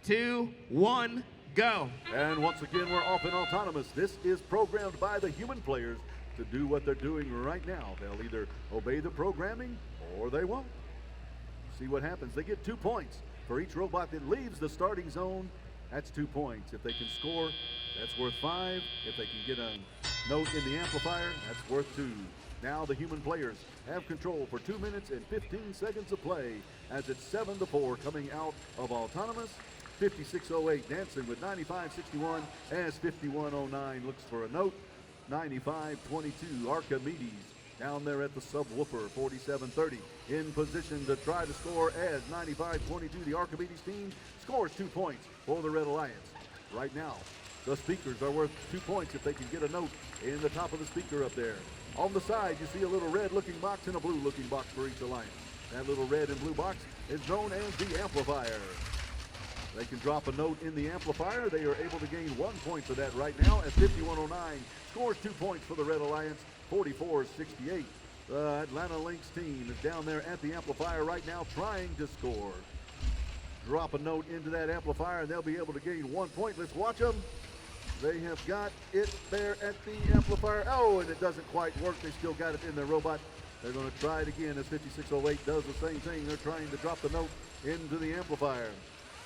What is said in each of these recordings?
2, 1, go. And once again, we're off in autonomous. This is programmed by the human players to do what they're doing right now. They'll either obey the programming or they won't. See what happens. They get 2 points for each robot that leaves the starting zone. That's 2 points. If they can score, that's worth 5. If they can get a note in the amplifier, that's worth 2. Now the human players have control for 2 minutes and 15 seconds of play as it's 7-4 coming out of autonomous. 5608 dancing with 9561 as 5109 looks for a note. 9522 Archimedes down there at the subwoofer. 4730 in position to try to score as 9522 the Archimedes team scores 2 points for the Red Alliance. Right now the speakers are worth 2 points if they can get a note in the top of the speaker up there. On the side you see a little red looking box and a blue looking box for each alliance. That little red and blue box is known as the amplifier. They can drop a note in the amplifier. They are able to gain 1 point for that right now as 5109 scores 2 points for the Red Alliance. 4468. The Atlanta Lynx team is down there at the amplifier right now trying to score. Drop a note into that amplifier and they'll be able to gain 1 point. Let's watch them. They have got it there at the amplifier. Oh, and it doesn't quite work. They still got it in their robot. They're going to try it again as 5608 does the same thing. They're trying to drop the note into the amplifier.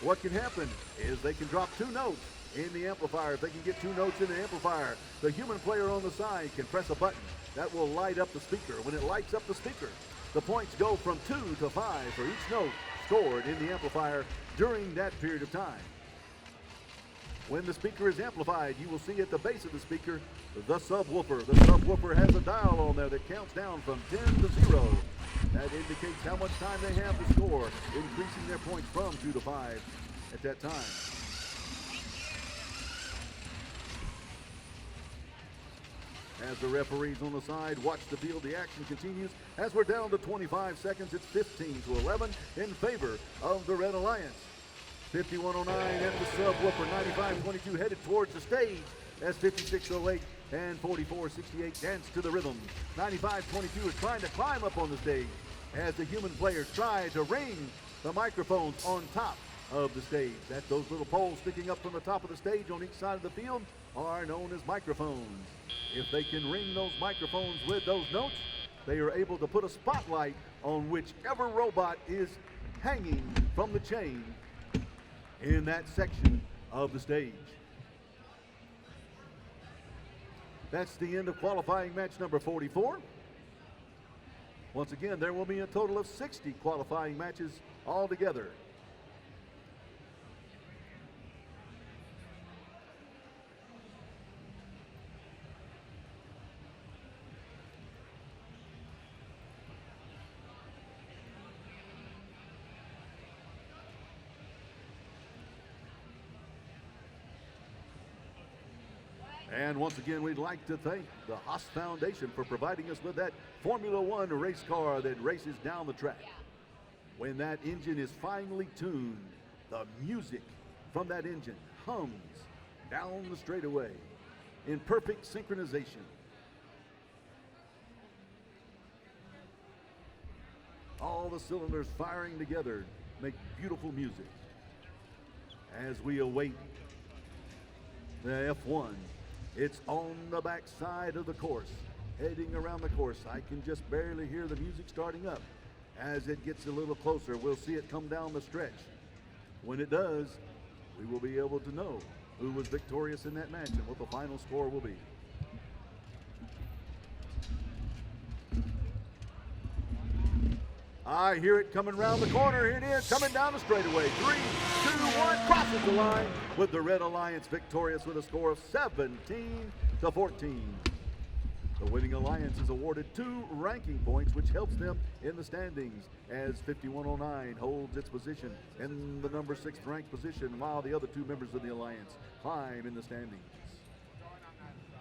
What can happen is they can drop 2 notes in the amplifier. If they can get 2 notes in the amplifier, the human player on the side can press a button that will light up the speaker. When it lights up the speaker, the points go from 2 to 5 for each note scored in the amplifier during that period of time. When the speaker is amplified, you will see at the base of the speaker the subwoofer. The subwoofer has a dial on there that counts down from 10 to 0. That indicates how much time they have to score, increasing their points from 2 to 5 at that time. As the referees on the side watch the field, the action continues. As we're down to 25 seconds, it's 15-11 in favor of the Red Alliance. 5109 at the subwoofer, 9522 headed towards the stage as 5608 and 4468 dance to the rhythm. 9522 is trying to climb up on the stage as the human players try to ring the microphones on top of the stage. That's those little poles sticking up from the top of the stage on each side of the field are known as microphones. If they can ring those microphones with those notes, they are able to put a spotlight on whichever robot is hanging from the chain in that section of the stage. That's the end of qualifying match number 44. Once again, there will be a total of 60 qualifying matches altogether. And once again, we'd like to thank the Haas Foundation for providing us with that Formula One race car that races down the track. When that engine is finely tuned, the music from that engine hums down the straightaway in perfect synchronization. All the cylinders firing together make beautiful music. As we await the F1, it's on the back side of the course, heading around the course. I can just barely hear the music starting up. As it gets a little closer, we'll see it come down the stretch. When it does, we will be able to know who was victorious in that match and what the final score will be. I hear it coming around the corner. Here it is, coming down the straightaway. 3, 2, 1, crosses the line with the Red Alliance victorious with a score of 17-14. The winning alliance is awarded 2 ranking points, which helps them in the standings as 5109 holds its position in the number 6th ranked position, while the other 2 members of the alliance climb in the standings.